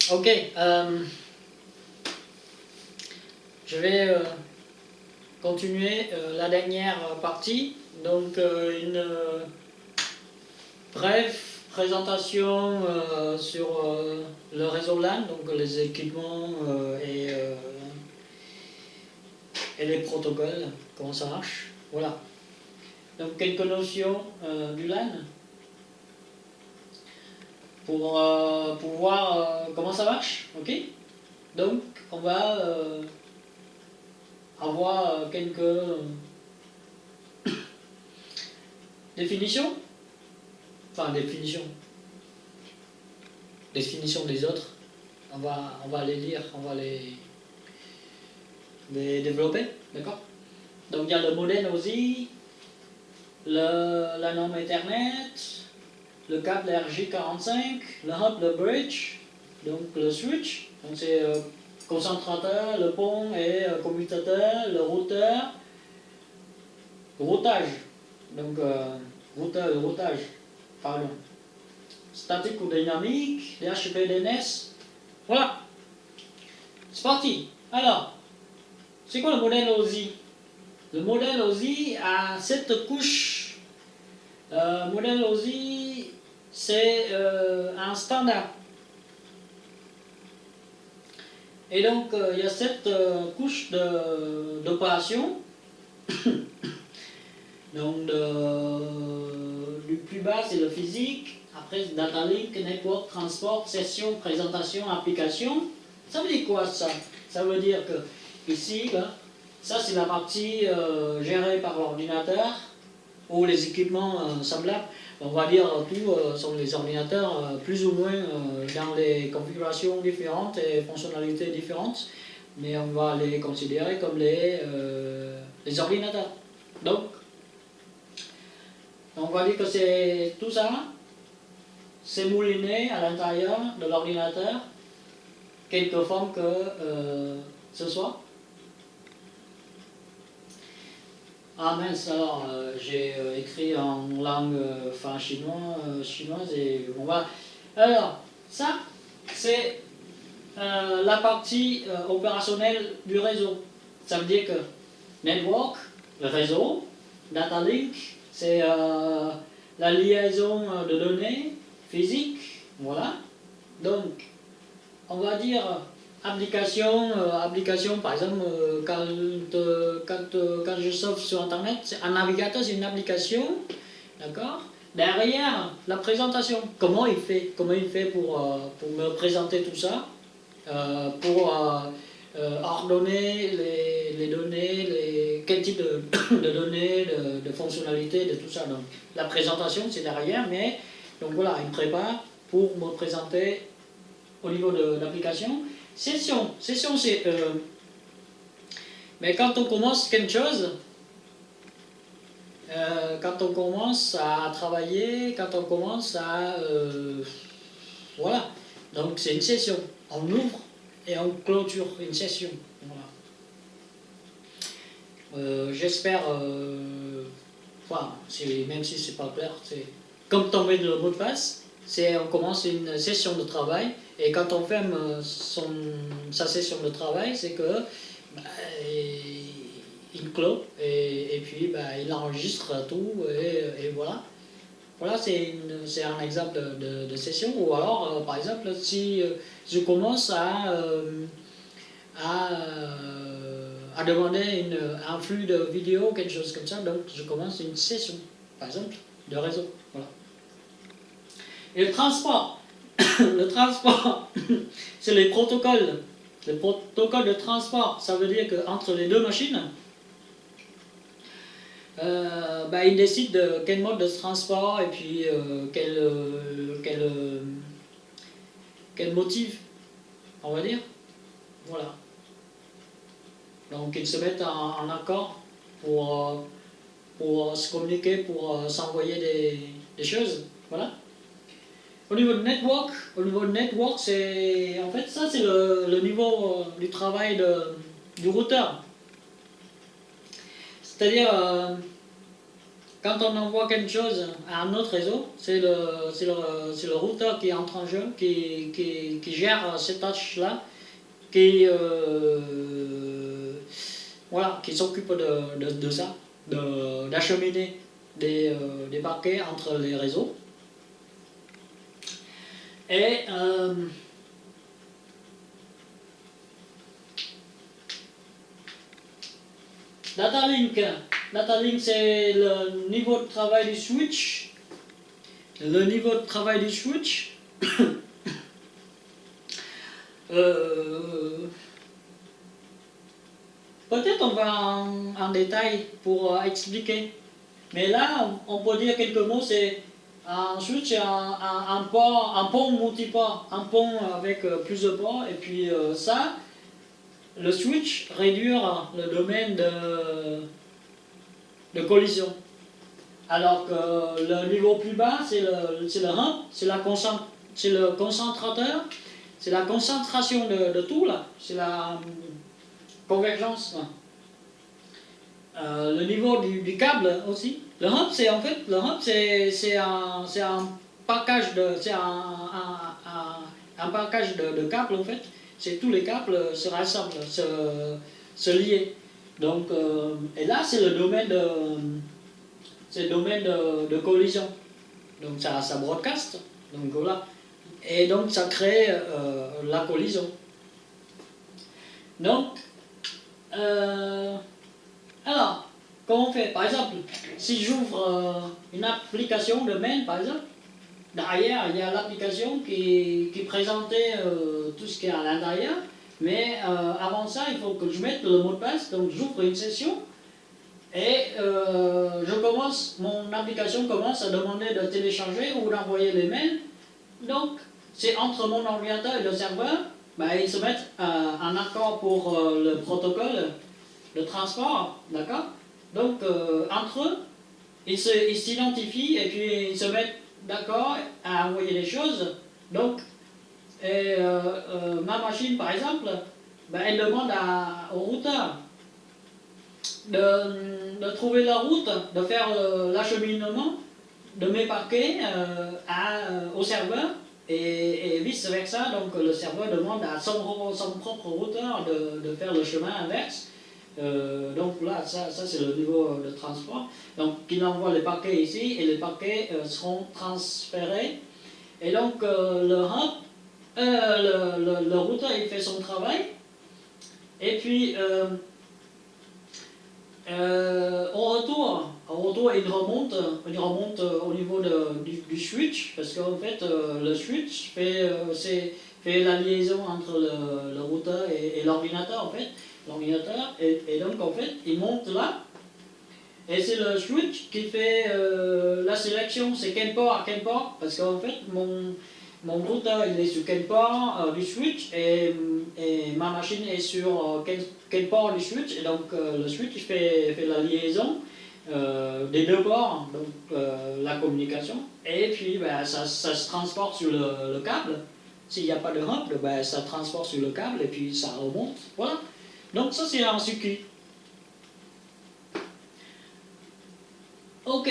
Ok, je vais continuer la dernière partie. Donc une brève présentation sur le réseau LAN, donc les équipements et les protocoles, comment ça marche. Voilà. Donc quelques notions du LAN pour voir comment ça marche. Ok. Donc on va avoir quelques définitions. Enfin, définition des autres, on va les lire, on va les développer, d'accord. Donc il y a le modem OSI, la norme Ethernet, le câble RJ45, le hub, le bridge, donc le switch, donc c'est concentrateur, le pont et commutateur, le routeur, routage, donc routage, pardon. Statique ou dynamique, DHCP, DNS. Voilà. C'est parti. Alors, c'est quoi le modèle OSI? Le modèle OSI a 7 couches. Le modèle OSI, c'est un standard. Et donc, il y a 7 couches d'opération. Donc, du plus bas, c'est le physique. Après, data link, network, transport, session, présentation, application. Ça veut dire quoi ça? Ça veut dire que ici, là, ça c'est la partie gérée par l'ordinateur ou les équipements semblables. On va dire tout sont les ordinateurs plus ou moins dans les configurations différentes et fonctionnalités différentes, mais on va les considérer comme les ordinateurs. Donc, on va dire que c'est tout ça. C'est mouliné à l'intérieur de l'ordinateur, quelque forme que ce soit. Ah mince, alors j'ai écrit en langue chinoise et on va. Alors, ça, c'est la partie opérationnelle du réseau. Ça veut dire que network, le réseau, data link, c'est la liaison de données physique, voilà. Donc, on va dire application par exemple, quand je surfe sur internet, un navigateur c'est une application, d'accord. Derrière la présentation, comment il fait pour me présenter tout ça, pour ordonner les données, quel type de données, de fonctionnalités, de tout ça. Donc la présentation c'est derrière, mais donc voilà, il prépare pour me présenter au niveau de l'application. Session c'est mais quand on commence quelque chose, quand on commence à travailler, quand on commence à voilà, donc c'est une session. On ouvre et on clôture une session. Voilà. J'espère, enfin, même si c'est pas clair, c'est comme tomber le mot de passe. On commence une session de travail et quand on ferme sa session de travail, c'est que il clôt et puis il enregistre tout et voilà. Voilà, c'est un exemple de session. Ou alors, par exemple, si je commence à demander un flux de vidéo, quelque chose comme ça, donc je commence une session, par exemple, de réseau. Voilà. Et le transport, le transport, c'est les protocoles. Le protocole de transport, ça veut dire qu'entre les deux machines, ils décident de quel mode de transport et puis quel motif, on va dire. Voilà. Donc ils se mettent en accord pour se communiquer, pour s'envoyer des choses. Voilà. Au niveau de network, c'est en fait ça c'est le niveau du travail du routeur. C'est-à-dire quand on envoie quelque chose à un autre réseau, c'est le routeur qui entre en jeu, qui gère ces tâches-là, voilà, qui s'occupe de ça, d'acheminer des paquets entre les réseaux. Et Data link, c'est le niveau de travail du switch. Le niveau de travail du switch, peut-être on va en détail pour expliquer. Mais là, on peut dire quelques mots. C'est un switch, c'est un pont multiport, un pont avec plus de ports. Et puis ça, le switch réduire le domaine de collision. Alors que le niveau plus bas, c'est le hump, c'est le concentrateur, c'est la concentration de tout là, c'est la convergence. Le niveau du câble aussi. Le hump, c'est en fait, c'est un package un package de câbles en fait. C'est tous les câbles se rassemblent, se lient. Donc, et là, c'est le domaine de collision. Donc ça broadcast. Donc voilà. Et donc ça crée la collision. Donc, alors, comment on fait? Par exemple, si j'ouvre une application de mail, par exemple, derrière, il y a l'application qui présentait tout ce qui est à l'intérieur. Mais avant ça, il faut que je mette le mot de passe. Donc j'ouvre une session et mon application commence à demander de télécharger ou d'envoyer les mails. Donc c'est entre mon ordinateur et le serveur, ils se mettent en accord pour le protocole de transport, d'accord? Donc entre eux, ils s'identifient et puis ils se mettent d'accord à envoyer les choses. Donc ma machine, par exemple, elle demande au routeur de trouver la route, de faire l'acheminement de mes paquets au serveur et vice versa. Donc le serveur demande à son propre routeur de faire le chemin inverse. Donc là, ça c'est le niveau de transport. Donc il envoie les paquets ici et les paquets seront transférés. Et donc le routeur il fait son travail. Et puis au retour il remonte au niveau du switch, parce qu'en fait le switch fait la liaison entre le routeur et l'ordinateur en fait. L'ordinateur et donc en fait il monte là et c'est le switch qui fait la sélection, c'est quel port à quel port, parce qu'en fait mon routeur il est sur quel port du switch et ma machine est sur quel port du switch, et donc le switch il fait la liaison des deux ports, donc la communication, et puis ça se transporte sur le câble. S'il n'y a pas de hump, ça transporte sur le câble et puis ça remonte, voilà. Donc ça c'est un circuit. Ok.